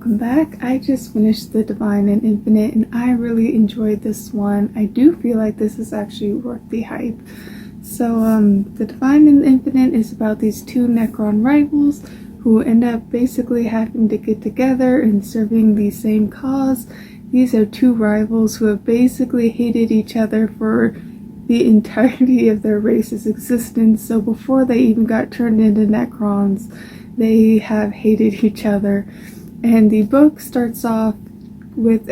welcome back. I just finished The Divine and Infinite and I really enjoyed this one. I do feel like this is actually worth the hype. So The Divine and Infinite is about these two Necron rivals who end up basically having to get together and serving the same cause. These are two rivals who have basically hated each other for the entirety of their race's existence. So before they even got turned into Necrons, they have hated each other. And the book starts off with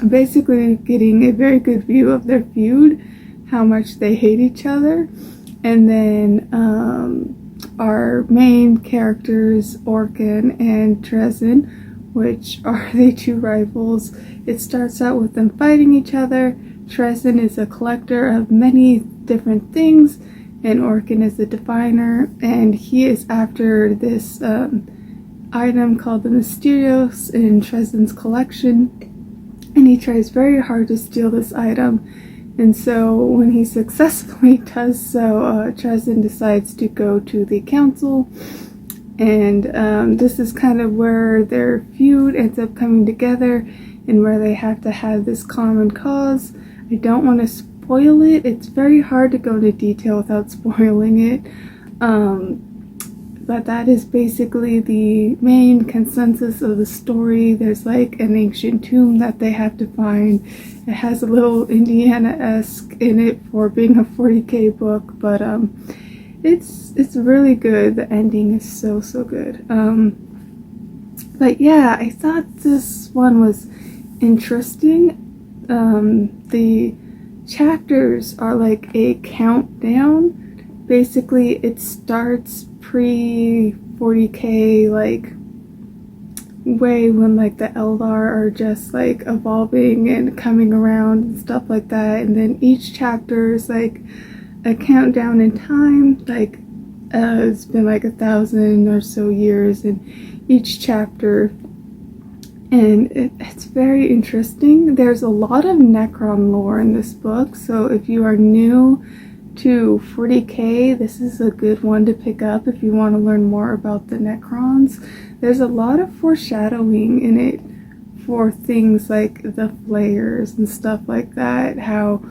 basically getting a very good view of their feud, how much they hate each other. And then our main characters, Orkin and Trezin, which are the two rivals, it starts out with them fighting each other. Trezin is a collector of many different things, and Orkin is the diviner, and he is after this item called the Mysterios in Trezin's collection, and he tries very hard to steal this item. And so when he successfully does so, Trezin decides to go to the council, and this is kind of where their feud ends up coming together and where they have to have this common cause. I don't want to spoil it. It's very hard to go into detail without spoiling it. But that is basically the main consensus of the story. There's like an ancient tomb that they have to find. It has a little Indiana-esque in it for being a 40k book, but it's really good. The ending is so good. But yeah, I thought this one was interesting. The chapters are like a countdown. Basically, it starts pre-40k, like way when like the Eldar are just like evolving and coming around and stuff like that. And then each chapter is like a countdown in time, like it's been like 1,000 or so years in each chapter. And it's very interesting. There's a lot of Necron lore in this book, so if you are new to 40k, this is a good one to pick up if you want to learn more about the Necrons. There's a lot of foreshadowing in it for things like the Flayers and stuff like that, how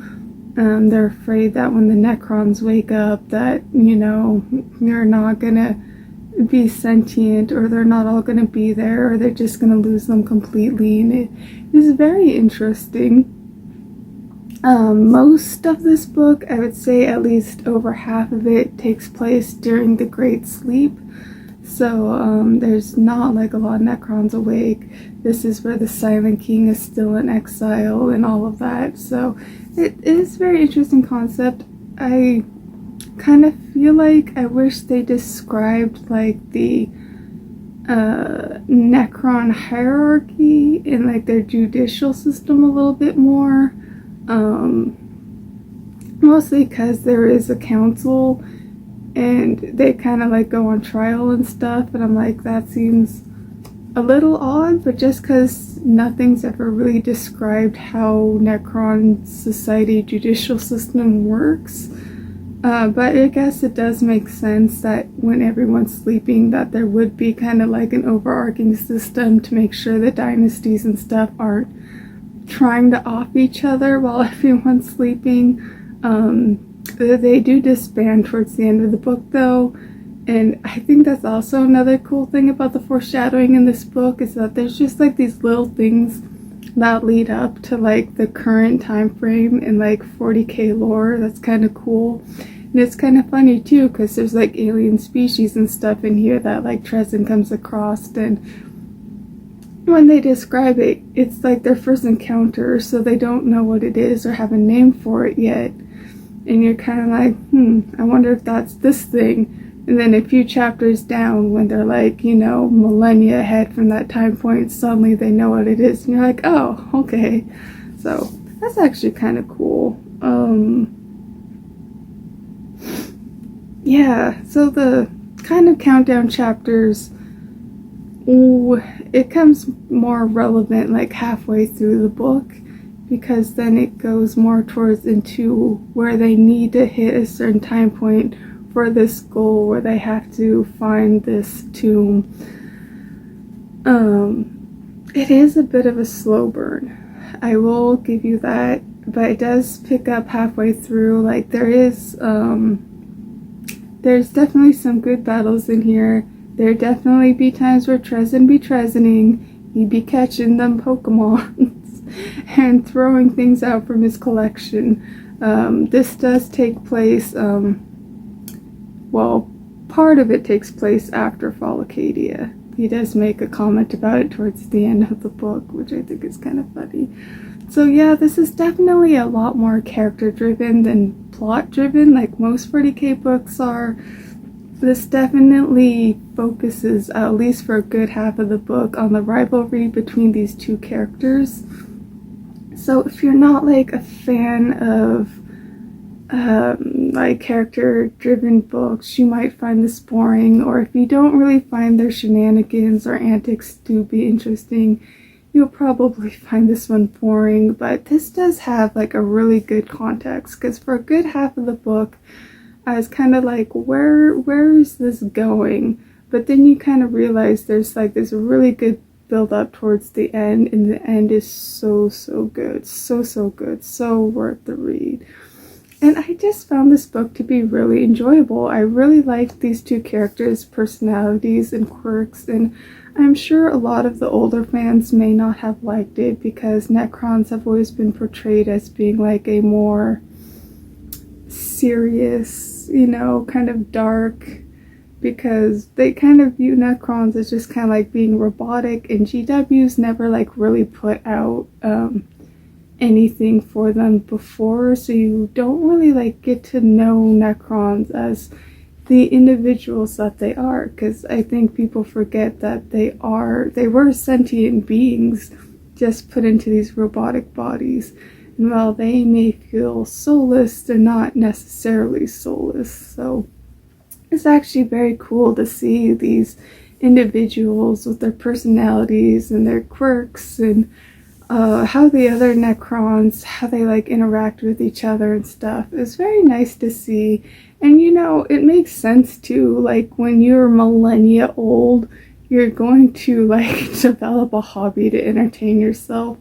they're afraid that when the Necrons wake up that, you know, you're not gonna be sentient, or they're not all going to be there, or they're just going to lose them completely. And it is very interesting. Most of this book, I would say at least over half of it, takes place during the Great Sleep. So there's not like a lot of Necrons awake. This is where the Silent King is still in exile and all of that. So it is a very interesting concept. I kind of feel like I wish they described like the Necron hierarchy and like their judicial system a little bit more, mostly because there is a council and they kind of like go on trial and stuff, and I'm like, that seems a little odd. But just because nothing's ever really described how Necron society judicial system works, but I guess it does make sense that when everyone's sleeping that there would be kind of like an overarching system to make sure the dynasties and stuff aren't trying to off each other while everyone's sleeping. They do disband towards the end of the book though, and I think that's also another cool thing about the foreshadowing in this book, is that there's just like these little things that lead up to like the current time frame in like 40k lore. That's kind of cool. And it's kind of funny too, because there's like alien species and stuff in here that like Trezin comes across, and when they describe it, it's like their first encounter, so they don't know what it is or have a name for it yet. And you're kind of like, I wonder if that's this thing. And then a few chapters down, when they're like, you know, millennia ahead from that time point, suddenly they know what it is. And you're like, oh, okay. So that's actually kind of cool. Yeah, so the kind of countdown chapters, it comes more relevant like halfway through the book, because then it goes more towards into where they need to hit a certain time point for this goal where they have to find this tomb. it is a bit of a slow burn. I will give you that, but it does pick up halfway through. Like there's definitely some good battles in here. There definitely be times where Trezin be Trezining. He be catching them Pokemons and throwing things out from his collection. This does take place, well, part of it takes place after Fall Acadia. He does make a comment about it towards the end of the book, which I think is kind of funny. So yeah, this is definitely a lot more character-driven than plot-driven, like most 40k books are. This definitely focuses, at least for a good half of the book, on the rivalry between these two characters. So if you're not like a fan of like character-driven books, you might find this boring, or if you don't really find their shenanigans or antics to be interesting, you'll probably find this one boring. But this does have like a really good context, because for a good half of the book I was kind of like, where is this going? But then you kind of realize there's like this really good build up towards the end, and the end is so good, so good, so worth the read. And I just found this book to be really enjoyable. I really liked these two characters' personalities and quirks, and I'm sure a lot of the older fans may not have liked it because necrons have always been portrayed as being like a more serious, you know, kind of dark, because they kind of view necrons as just kind of like being robotic, and GW's never like really put out anything for them before, so you don't really like get to know necrons as the individuals that they are, because I think people forget that they were sentient beings just put into these robotic bodies, and while they may feel soulless, they're not necessarily soulless. So it's actually very cool to see these individuals with their personalities and their quirks, and how the other necrons, how they like interact with each other and stuff. It's very nice to see. And you know, it makes sense too, like when you're millennia old, you're going to like develop a hobby to entertain yourself.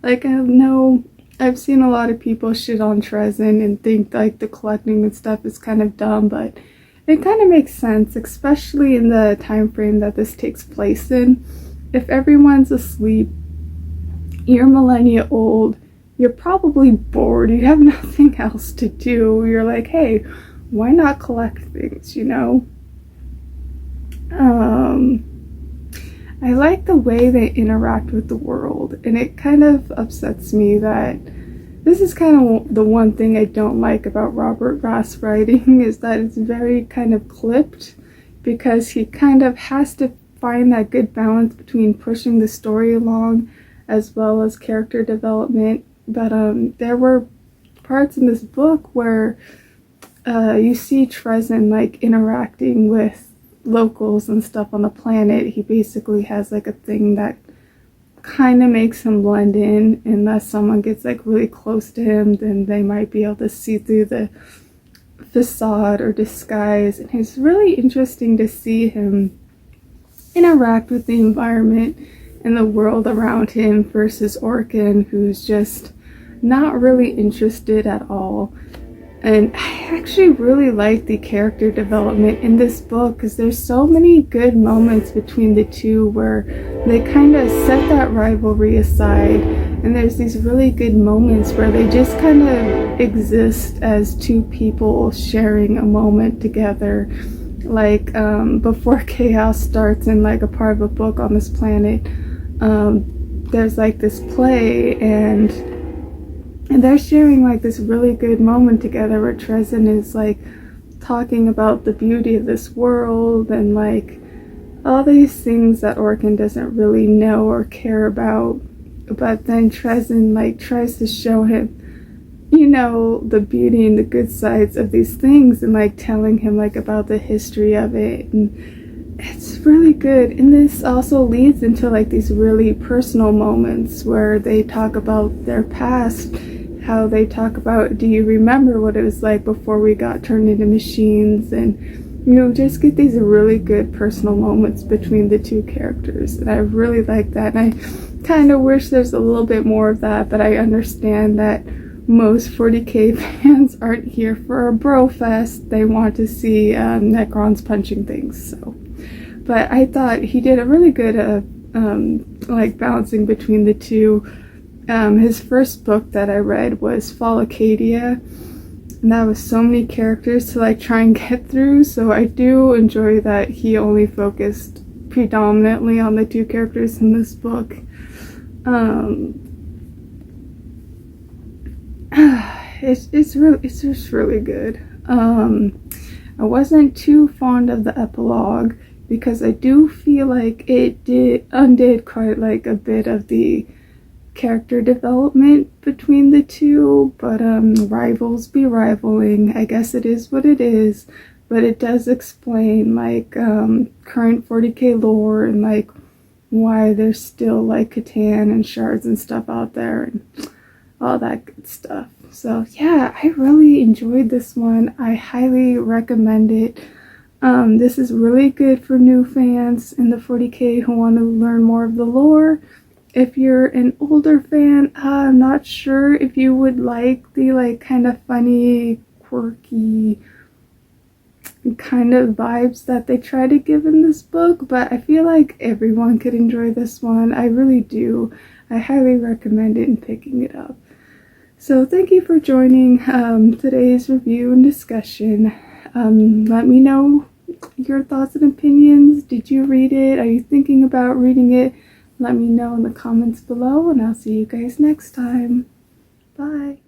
Like I know I've seen a lot of people shit on Trezin and think like the collecting and stuff is kind of dumb, but it kind of makes sense, especially in the time frame that this takes place in. If everyone's asleep, you're millennia old, you're probably bored, you have nothing else to do, you're like, hey, why not collect things, you know? I like the way they interact with the world, and it kind of upsets me that this is kind of the one thing I don't like about Robert Ross writing, is that it's very kind of clipped, because he kind of has to find that good balance between pushing the story along as well as character development. But there were parts in this book where you see Trezin like interacting with locals and stuff on the planet. He basically has like a thing that kind of makes him blend in, unless someone gets like really close to him, then they might be able to see through the facade or disguise. And it's really interesting to see him interact with the environment and the world around him versus Orkin, who's just not really interested at all. And I actually really like the character development in this book, because there's so many good moments between the two where they kind of set that rivalry aside, and there's these really good moments where they just kind of exist as two people sharing a moment together. Like before chaos starts in like a part of a book on this planet, there's like this play, and they're sharing like this really good moment together where Trezin is like talking about the beauty of this world and like all these things that Orkin doesn't really know or care about. But then Trezin like tries to show him, you know, the beauty and the good sides of these things, and like telling him like about the history of it. And it's really good. And this also leads into like these really personal moments where they talk about their past, how they talk about, do you remember what it was like before we got turned into machines? And you just get these really good personal moments between the two characters, and I really like that. And kind of wish there's a little bit more of that, but I understand that most 40k fans aren't here for a bro fest. They want to see necrons punching things. So, but I thought he did a really good like balancing between the two. His first book that I read was Fall Acadia, and that was so many characters to like try and get through, so I do enjoy that he only focused predominantly on the two characters in this book. It's just really good. I wasn't too fond of the epilogue because I do feel like it undid quite like a bit of the character development between the two, but rivals be rivaling. I guess it is what it is, but it does explain like current 40k lore and like why there's still like Catan and shards and stuff out there and all that good stuff. So yeah, I really enjoyed this one. I highly recommend it. This is really good for new fans in the 40k who want to learn more of the lore. If you're an older fan, I'm not sure if you would like the like kind of funny, quirky kind of vibes that they try to give in this book, but I feel like everyone could enjoy this one. I really do. I highly recommend it and picking it up. So thank you for joining today's review and discussion. Let me know your thoughts and opinions. Did you read it? Are you thinking about reading it? Let me know in the comments below, and I'll see you guys next time. Bye.